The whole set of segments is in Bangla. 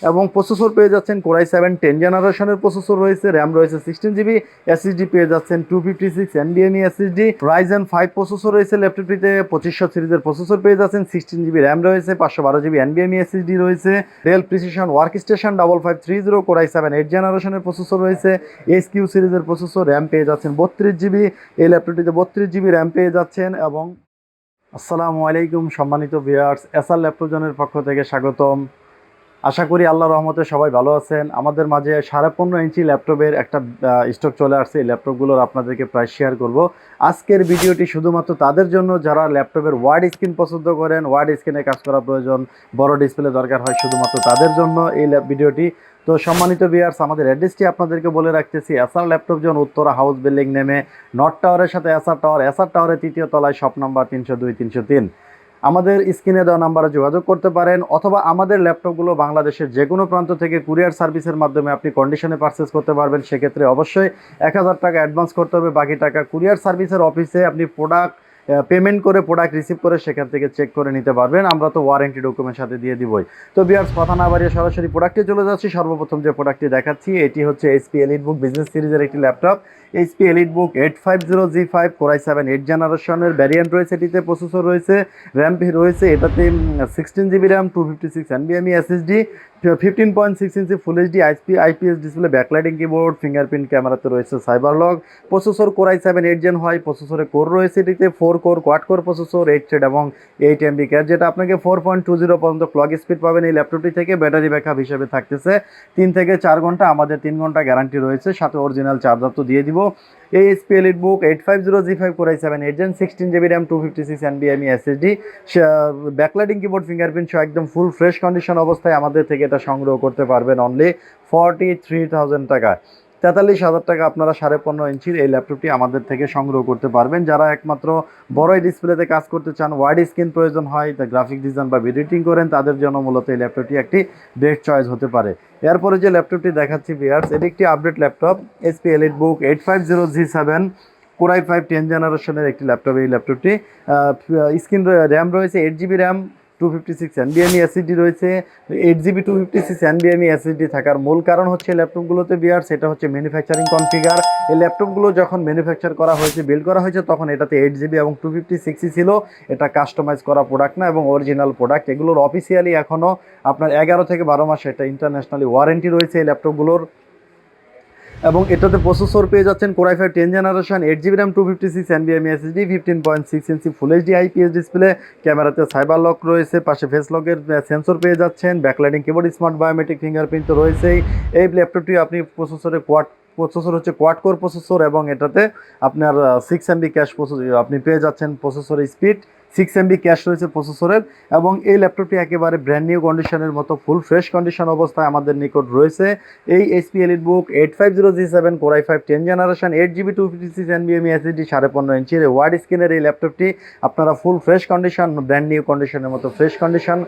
এবং প্রসেসর পেয়ে যাচ্ছেন কোরাই 7 10 জেনারেশনের প্রসেসর রয়েছে, র্যাম রয়েছে 16 জিবি, এসএসডি পেয়ে যাচ্ছেন 256 এনবিএমই এসএসডি, রাইজেন 5 প্রসেসর রয়েছে ল্যাপটপটিতে, 2500 সিরিজের প্রসেসর পেয়ে যাচ্ছেন, 16 জিবি র্যাম রয়েছে, 512 জিবি এনবিএমই এসএসডি রয়েছে, ডেল প্রিসিশন ওয়ার্কস্টেশন 5530 কোরাই 7 8 জেনারেশনের প্রসেসর রয়েছে, এইচকিউ সিরিজের প্রসেসর, র্যাম পেয়ে যাচ্ছেন 32 জিবি, এই ল্যাপটপটিতে 32 জিবি র্যাম পেয়ে যাচ্ছেন। এবং আসসালামু আলাইকুম সম্মানিত ভিউয়ার্স, এসআর ল্যাপটপজনের পক্ষ থেকে স্বাগতম। আশা করি আল্লাহর রহমতে সবাই ভালো আছেন। আমাদের মাঝে 15.5 ইঞ্চি ল্যাপটপের একটা স্টক চলে আসছে। এই ল্যাপটপগুলোর আপনাদেরকে প্রাইস শেয়ার করব। আজকের ভিডিওটি শুধুমাত্র তাদের জন্য যারা ল্যাপটপের ওয়াইড স্ক্রিন পছন্দ করেন, ওয়াইড স্ক্রিনে কাজ করা প্রয়োজন, বড় ডিসপ্লে দরকার হয়, শুধুমাত্র তাদের জন্য এই ভিডিওটি। তো সম্মানিত ভিউয়ার্স, আমাদের অ্যাড্রেসটি আপনাদেরকে বলে রাখতেছি, SR laptop zone, Uttara house building নেমে নর্থ টাওয়ারের সাথে এসআর টাওয়ার, এসআর টাওয়ারের 3য় তলায়, শপ নাম্বার 302 303। আমাদের স্ক্রিনে দেওয়া নাম্বারে যোগাযোগ করতে পারেন, অথবা আমাদের ল্যাপটপগুলো বাংলাদেশের যে কোনো প্রান্ত থেকে কুরিয়ার সার্ভিসের মাধ্যমে আপনি কন্ডিশনে পারচেস করতে পারবেন। সেক্ষেত্রে অবশ্যই 1000 টাকা অ্যাডভান্স করতে হবে, বাকি টাকা কুরিয়ার সার্ভিসের অফিসে আপনি প্রোডাক্ট পেমেন্ট করে, প্রোডাক্ট রিসিভ করে সেখান থেকে চেক করে নিতে পারবেন। আমরা তো ওয়ারেন্টি ডকুমেন্ট সাথে দিয়ে দিবই। তো ভিউয়ার্স, কথা না বাড়িয়ে সরাসরি প্রোডাক্টে চলে যাচ্ছি। সর্বপ্রথম যে প্রোডাক্টটি দেখাচ্ছি, এটি হচ্ছে এইচপি EliteBook বিজনেস সিরিজের একটি laptop. HP EliteBook 850G5 core i 7 8 জেনারেশনের ভ্যারিয়েন্ট রয়েছে, এটিতে প্রসেসর রয়েছে, র্যাম রয়েছে, এটাতে 16 জিবি র্যাম, 256 এনবিএমই SSD, 15.6 inch full HD IPS display, backlighting keyboard, fingerprint ক্যামেরাতে রয়েছে cyber lock. Processor core i 7 8 gen হয়, প্রসেসরে কোর রয়েছে, এটিতে 4 core quad core processor, 8 thread এবং 8 এমবি ক্যাশ, যেটা আপনাকে 4.20 পর্যন্ত ক্লক স্পিড পাবেন এই ল্যাপটপটি থেকে। ব্যাটারি ব্যাকআপ হিসেবে থাকতেছে 3 থেকে 4 ঘন্টা, আমাদের 3 ঘন্টা গ্যারান্টি রয়েছে, সাথে অরিজিনাল চার্জার তো দিয়ে দিব। এই HP EliteBook 850G5 core i 7 8 gen, 16 GB RAM, 256 এনবিএমই এসএসডি, ব্যাকলাইটিং কিবোর্ড, ফিঙ্গারপ্রিন্ট সহ একদম ফুল ফ্রেশ কন্ডিশন অবস্থায় আমাদের থেকে এটা সংগ্রহ করতে পারবেন অনলি 43,000 টাকা। 43,000 টাকা আপনারা 15.5 ইঞ্চির এই ল্যাপটপটি আমাদের থেকে সংগ্রহ করতে পারবেন। যারা একমাত্র বড় ডিসপ্লেতে কাজ করতে চান, ওয়াইড স্ক্রিন প্রয়োজন হয়, তা গ্রাফিক ডিজাইন বা ভিডিও এডিটিং করেন, তাদের জন্য মূলত এই ল্যাপটপটি একটি বেস্ট চয়েস হতে পারে। এরপরে যে ল্যাপটপটি দেখাচ্ছি ভিউয়ার্স, এটি একটি update laptop, HP EliteBook 850G7 core i 5 10 জেনারেশনের একটি ল্যাপটপ। এই ল্যাপটপটি স্ক্রিন র্যাম রয়েছে 8 জিবি র্যাম, 256 এনবিএমই এসএসডি রয়েছে। 8 জিবি 256 এনবিএমই এসএসডি থাকার মূল কারণ হচ্ছে ল্যাপটপগুলোতে বিয়ার, সেটা হচ্ছে ম্যানুফ্যাকচারিং কনফিগার। এই ল্যাপটপগুলো যখন ম্যানুফ্যাকচার করা হয়েছে, বিল্ড করা হয়েছে, তখন এটাতে 8 জিবি এবং 256 ছিল। এটা কাস্টমাইজ করা প্রোডাক্ট না এবং অরিজিনাল প্রোডাক্ট। এগুলোর অফিসিয়ালি এখনও আপনার 11 থেকে 12 মাস এটা ইন্টারন্যাশনালি ওয়ারেন্টি রয়েছে এই ল্যাপটপগুলোর। এবং এটাতে প্রসেসর পেয়ে যাচ্ছেন কোরাই 5 10 জেনারেশন, 8 জিবি র্যাম, 256 এনবিএমই SSD, 15.6 inch full HD IPS display, ক্যামেরাতে সাইবার লক রয়েছে, পাশে ফেস লকের সেন্সর পেয়ে যাচ্ছেন, backlighting keyboard, smart biometric fingerprint তো রয়েছেই। এই ল্যাপটপটি আপনি প্রসেসর হচ্ছে কোয়াড কোর প্রসেসর, এবং এটাতে আপনার 6 MB ক্যাশ প্রসেসর আপনি পেয়ে যাচ্ছেন। প্রসেসরের স্পিড 6 MB ক্যাশ রয়েছে প্রসেসরের। এবং এই ল্যাপটপটি একেবারে ব্র্যান্ড নিউ কন্ডিশনের মতো ফুল ফ্রেশ কন্ডিশন অবস্থায় আমাদের নিকট রয়েছে। এই HP EliteBook 850G7 core i 5 10 generation, 8 GB 256 এনবিএমই এসএসডি, 15.5 ইঞ্চির ওয়াইড স্ক্রিনের এই ল্যাপটপটি আপনারা full fresh condition, brand new কন্ডিশনের মতো ফ্রেশ কন্ডিশন,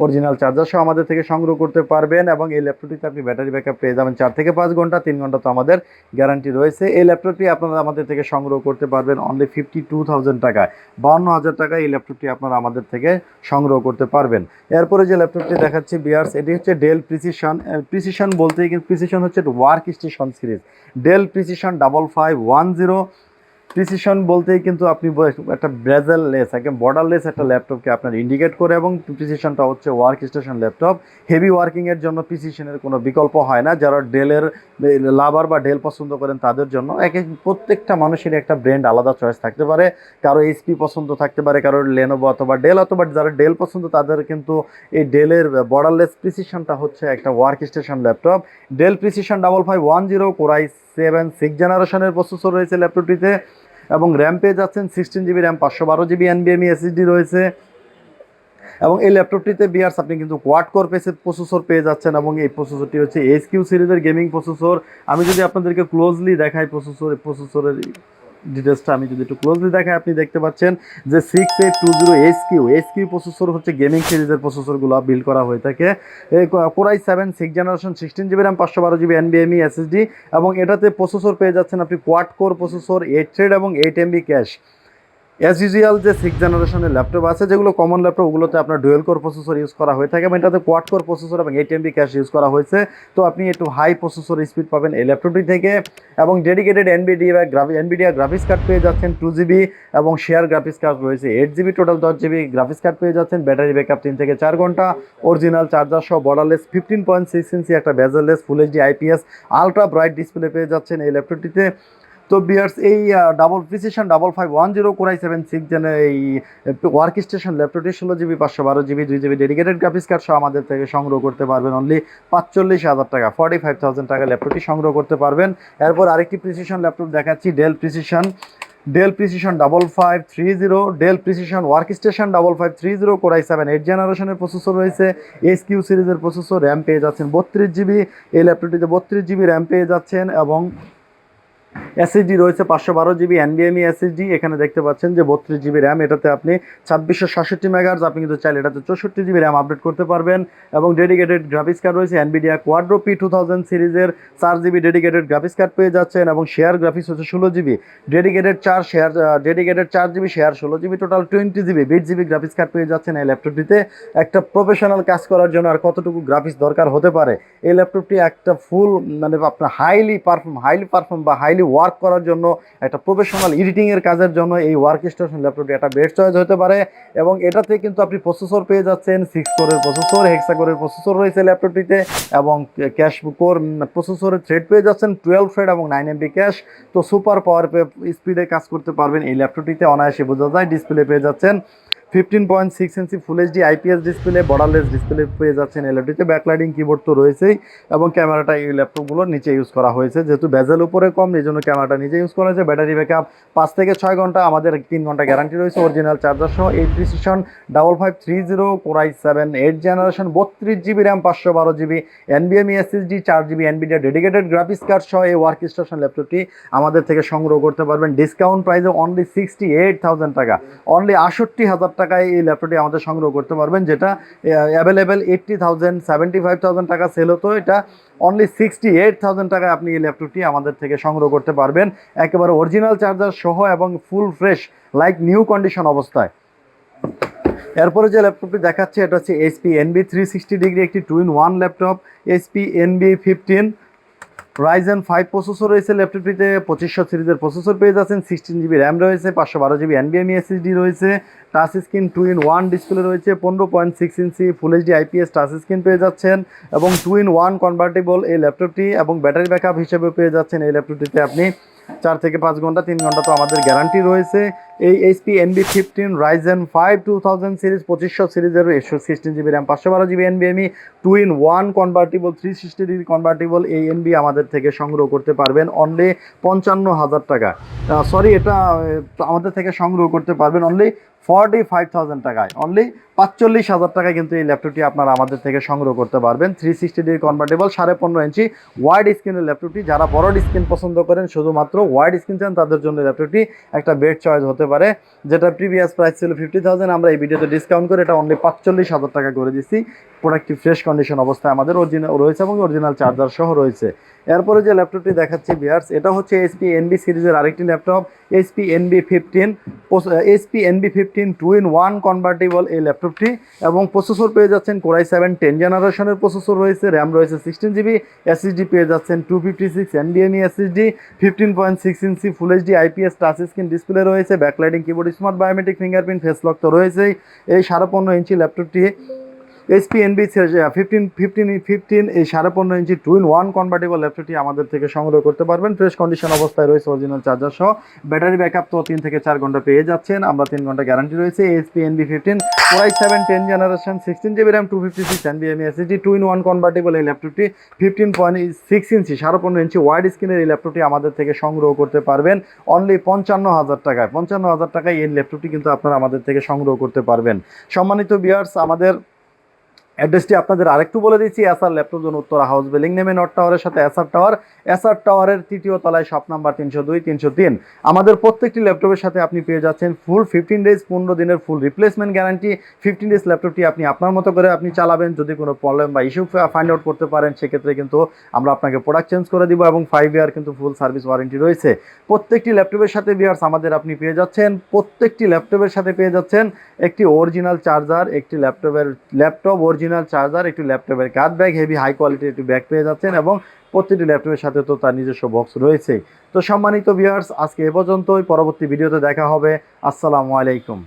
অরিজিনাল চার্জার সহ আমাদের থেকে সংগ্রহ করতে পারবেন। এবং এই ল্যাপটপটিতে আপনি ব্যাটারি ব্যাকআপ পেয়ে যাবেন 4 থেকে 5 ঘন্টা, 3 ঘন্টা তো আমাদের গ্যারান্টি রয়েছে। এই ল্যাপটপটি আপনারা আমাদের থেকে সংগ্রহ করতে পারবেন অনলি 52,000 টাকায়। 52,000 টাকায় এই ল্যাপটপটি আপনারা আমাদের থেকে সংগ্রহ করতে পারবেন। এরপরে যে ল্যাপটপটি দেখাচ্ছি বিয়ার্স, এটি হচ্ছে ডেল প্রিসিশন বলতে কিন্তু প্রিসিশন হচ্ছে work station series, Dell precision 5510। Precision বলতেই কিন্তু আপনি একটা ব্রেজেল লেস, একদম বর্ডারলেস একটা ল্যাপটপকে আপনার ইন্ডিকেট করে। এবং প্রিসিশনটা হচ্ছে ওয়ার্ক স্টেশন ল্যাপটপ। হেভি ওয়ার্কিংয়ের জন্য প্রিসিশনের কোনো বিকল্প হয় না। যারা ডেলের লাভার বা ডেল পছন্দ করেন তাদের জন্য প্রত্যেকটা মানুষের একটা ব্র্যান্ড আলাদা চয়েস থাকতে পারে। কারো এইচপি পছন্দ থাকতে পারে, কারোর লেনোভো অথবা ডেল, অথবা যারা ডেল পছন্দ তাদের কিন্তু এই ডেলের বর্ডারলেস প্রিসিশনটা হচ্ছে একটা work station laptop. Dell precision 5510 কোরাই 7 6 জেনারেশনের প্রসেসর রয়েছে ল্যাপটপটিতে। এবং র্যাম পেয়ে যাচ্ছেন 16 জিবি র্যাম, 512 জিবি এনবিএমই এসএসডি রয়েছে। এবং এই ল্যাপটপটিতে বিয়ার্স আপনি কিন্তু কোয়াড কোর প্রসেসর পেয়ে যাচ্ছেন। এবং এই প্রসেসরটি হচ্ছে এইচকিউ সিরিজের গেমিং প্রসেসর। আমি যদি আপনাদেরকে ক্লোজলি দেখাই প্রসেসরের ডিটেলসটা, আমি যদি একটু ক্লোজলি দেখাই, আপনি দেখতে পাচ্ছেন যে 6820 এইচকিউ প্রসেসর হচ্ছে গেমিং সিরিজের প্রসেসরগুলো বিল্ড করা হয়ে থাকে। এই core i 7 6 generation, 16 GB RAM, 512 GB এনবিএমই এসএসডি। এবং এটাতে প্রসেসর পেয়ে যাচ্ছেন আপনি কোয়াড কোর প্রসেসর, 8 থ্রেড এবং 8 এমবি ক্যাশ। অ্যাজ ইউজুয়াল যে 6 জেনারেশনের ল্যাপটপ আছে যেগুলো কমন ল্যাপটপ, ওগুলোতে আপনার ডুয়েল কোর প্রসেসর ইউজ করা হয়ে থাকে এবং এটাতে কোয়াড কোর প্রসেসর এবং 8 MB ক্যাশ ইউজ করা হয়েছে। তো আপনি একটু হাই প্রসেসর স্পিড পাবেন এই ল্যাপটপটি থেকে এবং ডেডিকেটেড এনভিডিয়া গ্রাফিক্স কার্ড পেয়ে যাচ্ছেন 2 GB এবং শেয়ার গ্রাফিক্স কার্ড রয়েছে 8 GB, total 10 GB graphics card পেয়ে যাচ্ছেন। ব্যাটারি ব্যাকআপ 3 থেকে 4 ঘন্টা, অরিজিনাল চার্জার সহ বর্ডারলেস 15.6 ইঞ্চি একটা বেজেললেস ফুল HD IPS ultra bright display পেয়ে যাচ্ছেন এই ল্যাপটপটিতে। তো বিয়ার্স এই ডাবল প্রিসিশন 5510 কোর i7 6 জেনের এই ওয়ার্ক স্টেশন ল্যাপটপটি 16 GB 512 GB 2 GB dedicated graphics card সহ আমাদের থেকে সংগ্রহ করতে পারবেন অনলি 45,000 টাকা, 45,000 টাকা ল্যাপটপটি সংগ্রহ করতে পারবেন। এরপর আরেকটি প্রিসিশন ল্যাপটপ দেখাচ্ছি, Dell precision 5530, Dell precision work station 5530 core i7 8 জেনারেশনের প্রসেসর রয়েছে, এসকিউ সিরিজের প্রসেসর, র্যাম পেয়ে যাচ্ছেন 32 GB। এই ল্যাপটপটিতে 32 GB র্যাম পেয়ে যাচ্ছেন এবং এসএসডি রয়েছে 512 GB এনভিএমই এসএসডি। এখানে দেখতে পাচ্ছেন যে 32 GB র্যাম, এটাতে আপনি 2667 মেগাহার্জ, আপনি কিন্তু চাইলে এটাতে 64 GB র্যাম আপডেট করতে পারবেন এবং ডেডিকেটেড গ্রাফিক্স কার্ড রয়েছে এনভিডিয়া কোয়াড্রো P2000 সিরিজের 4 GB ডেডিকেটেড গ্রাফিক্স কার্ড পেয়ে যাচ্ছেন এবং শেয়ার গ্রাফিক্স হচ্ছে 16 GB, dedicated 4 GB share 16 GB, total 20 GB 8 GB graphics card পেয়ে যাচ্ছেন এই ল্যাপটপটিতে। একটা প্রফেশনাল কাজ করার জন্য আর কতটুকু গ্রাফিক্স দরকার হতে পারে, এই ল্যাপটপটি একটা ফুল মানে আপনার হাইলি পারফর্ম বা হাইলি ওয়ার্ক করার জন্য, একটা প্রফেশনাল এডিটিংয়ের কাজের জন্য এই ওয়ার্ক স্টেশন ল্যাপটপটি একটা বেস্ট চয়েস হতে পারে। এবং এটাতে কিন্তু আপনি প্রসেসর পেয়ে যাচ্ছেন 6 কোরের প্রসেসর, হেক্সা কোরের প্রসেসর রয়েছে ল্যাপটপটিতে এবং ক্যাশ কোর প্রসেসরের থ্রেড পেয়ে যাচ্ছেন 12 থ্রেড এবং 9 MB ক্যাশ। তো সুপার পাওয়ার স্পিডে কাজ করতে পারবেন এই ল্যাপটপটিতে, অনায়াসে বোঝা যায়। ডিসপ্লে পেয়ে যাচ্ছেন 15.6 inch full HD IPS display, borderless display পেয়ে যাচ্ছেন এই ল্যাপটপটিতে। ব্যাকলাইটিং কিবোর্ড তো রয়েছেই এবং ক্যামেরাটা এই ল্যাপটপগুলোর নিচে ইউজ করা হয়েছে, যেহেতু বেজেল উপরে কম এই জন্য ক্যামেরাটা নিচে ইউজ করা হয়েছে। ব্যাটারি ব্যাকআপ 5 থেকে 6 ঘন্টা, আমাদের 3 ঘন্টা গ্যারান্টি রয়েছে। অরিজিনাল চার্জার সহ এই precision 5530 core i7 8 generation 32 GB RAM 512 GB NVMe SSD 4 GB Nvidia dedicated graphics card সহ এই ওয়ার্ক স্টেশন ল্যাপটপটি আমাদের থেকে সংগ্রহ করতে পারবেন ডিসকাউন্ট প্রাইসে অনলি 68,000 টাকা, অনলি 68,000 টাকায় এই ল্যাপটপটি আমাদের সংগ্রহ করতে পারবেন, যেটা অ্যাভেলেবেল 80,000 75,000 টাকা সেল হতো, এটা অনলি 68,000 টাকায় আপনি এই ল্যাপটপটি আমাদের থেকে সংগ্রহ করতে পারবেন একেবারে অরিজিনাল চার্জার সহ এবং full fresh like new condition অবস্থায়। এরপরে যে ল্যাপটপটি দেখাচ্ছে এটা হচ্ছে HP NB 360 ডিগ্রি একটি 2-in-1 laptop, HP NB 15 Ryzen 5 processor রয়েছে ল্যাপটপটিতে, 2500 সিরিজের প্রসেসর পেয়ে যাচ্ছেন, 16 GB র্যাম রয়েছে, 512 GB এনভিএমই এসএসডি রয়েছে, টাচ স্ক্রিন 2-in-1 ডিসপ্লে রয়েছে, 15.6 inch full HD IPS touch screen পেয়ে যাচ্ছেন এবং 2-in-1 কনভার্টেবল এই ল্যাপটপটি এবং ব্যাটারি ব্যাকআপ হিসেবে পেয়ে যাচ্ছেন এই ল্যাপটপটিতে আপনি 4 থেকে 5 ঘন্টা, 3 ঘন্টা তো আমাদের গ্যারান্টি রয়েছে। এই HP NB 15 Ryzen 5 2000 সিরিজ 2500 সিরিজের 16 GB RAM 512 GB NVMe 2-in-1 convertible 360 degree convertible এই NB আমাদের থেকে সংগ্রহ করতে পারবেন অনলি 55,000 টাকা, সরি এটা আমাদের থেকে সংগ্রহ করতে পারবেন অনলি 45,000 টাকায়, অনলি 45,000 টাকায় কিন্তু এই ল্যাপটপটি আপনারা আমাদের থেকে সংগ্রহ করতে পারবেন। 360 ডিগ্রি কনভার্টেবল 15.5 ইঞ্চি ওয়াইড স্ক্রিনের ল্যাপটপটি, যারা বড় স্ক্রিন পছন্দ করেন শুধুমাত্র ওয়াইড স্ক্রিন চান তাদের জন্য ল্যাপটপটি একটা বেস্ট চয়েস হতে পারে, যেটা প্রিভিয়াস প্রাইস ছিল 50,000, আমরা এই ভিডিওতে ডিসকাউন্ট করে এটা অনলি 45,000 টাকা করে দিচ্ছি। প্রোডাক্টটি ফ্রেশ কন্ডিশন অবস্থায় আমাদের অরিজিনাল রয়েছে এবং অরিজিনাল চার্জার সহ রয়েছে। এরপরে যে ল্যাপটপটি দেখাচ্ছি ভিউয়ার্স, এটা হচ্ছে HP NB সিরিজের আরেকটি laptop, HP NB 15 2-in-1 convertible এই ল্যাপটপটি এবং প্রসেসর পেয়ে যাচ্ছেন Core i7 10 জেনারেশনের প্রসেসর রয়েছে, র্যাম রয়েছে 16 GB, এসএসডি পেয়ে যাচ্ছেন 256 NVMe SSD, 15.6 inch full HD IPS touch screen display রয়েছে, backlighting keyboard, smart biometric fingerprint, face lock তো রয়েছেই। এই 15.5 ইঞ্চি ল্যাপটপটি HP NB 15 এই 15.5 ইঞ্চি 2-in-1 কনভার্টেবল ল্যাপটপটি আমাদের থেকে সংগ্রহ করতে পারবেন, ফ্রেশ কন্ডিশন অবস্থায় রয়েছে, অরিজিনাল চার্জার সহ, ব্যাটারি ব্যাকআপ তো 3 থেকে 4 ঘন্টা পেয়ে যাচ্ছেন, আমরা 3 ঘন্টা গ্যারান্টি রয়েছে। HP NB 15 Core i7 10 generation 16 GB RAM 256 NVMe SSD 2-in-1 convertible এই ল্যাপটপটি 15.6 ইঞ্চি 15.5 ইঞ্চি ওয়াইড স্ক্রিনের এই ল্যাপটপটি আমাদের থেকে সংগ্রহ করতে পারবেন অনলি 55,000 টাকায়। 55,000 টাকায় এই ল্যাপটপটি কিন্তু আপনারা আমাদের থেকে সংগ্রহ করতে পারবেন। সম্মানিত ভিউয়ার্স, আমাদের অ্যাড্রেসটি আপনাদের আরেকটু বলে দিচ্ছি, SR laptop zone Uttara house building নেমে নর্থ টাওয়ারের সাথে এসআর টাওয়ারের তৃতীয় তলায় শপ নাম্বার 302 303। আমাদের প্রত্যেকটি ল্যাপটপের সাথে আপনি পেয়ে যাচ্ছেন ফুল 15 ডেজ 15 দিনের ফুল রিপ্লেসমেন্ট গ্যারান্টি। 15 ডেজ ল্যাপটপটি আপনি আপনার মতো করে আপনি চালাবেন, যদি কোনো প্রবলেম বা ইস্যু ফাইন্ড আউট করতে পারেন সেক্ষেত্রে কিন্তু আমরা আপনাকে প্রোডাক্ট চেঞ্জ করে দিব এবং 5 ইয়ার কিন্তু ফুল সার্ভিস ওয়ারেন্টি রয়েছে প্রত্যেকটি ল্যাপটপের সাথে। ভিউয়ার্স আমাদের আপনি পেয়ে যাচ্ছেন প্রত্যেকটি ল্যাপটপের সাথে পেয়ে যাচ্ছেন একটি অরিজিনাল চার্জার, একটি ল্যাপটপ অরিজিনাল চার্জার, একটি ল্যাপটপের কাঁধ ব্যাগ, হেভি হাই কোয়ালিটির একটি ব্যাগ পেয়ে যাচ্ছেন এবং প্রতিটি ল্যাপটপের সাথে তো তার নিজস্ব বক্স রয়েছে। তো সম্মানিত ভিউয়ার্স, আজকে এ পর্যন্তই, পরবর্তী ভিডিওতে দেখা হবে। আসসালামু আলাইকুম।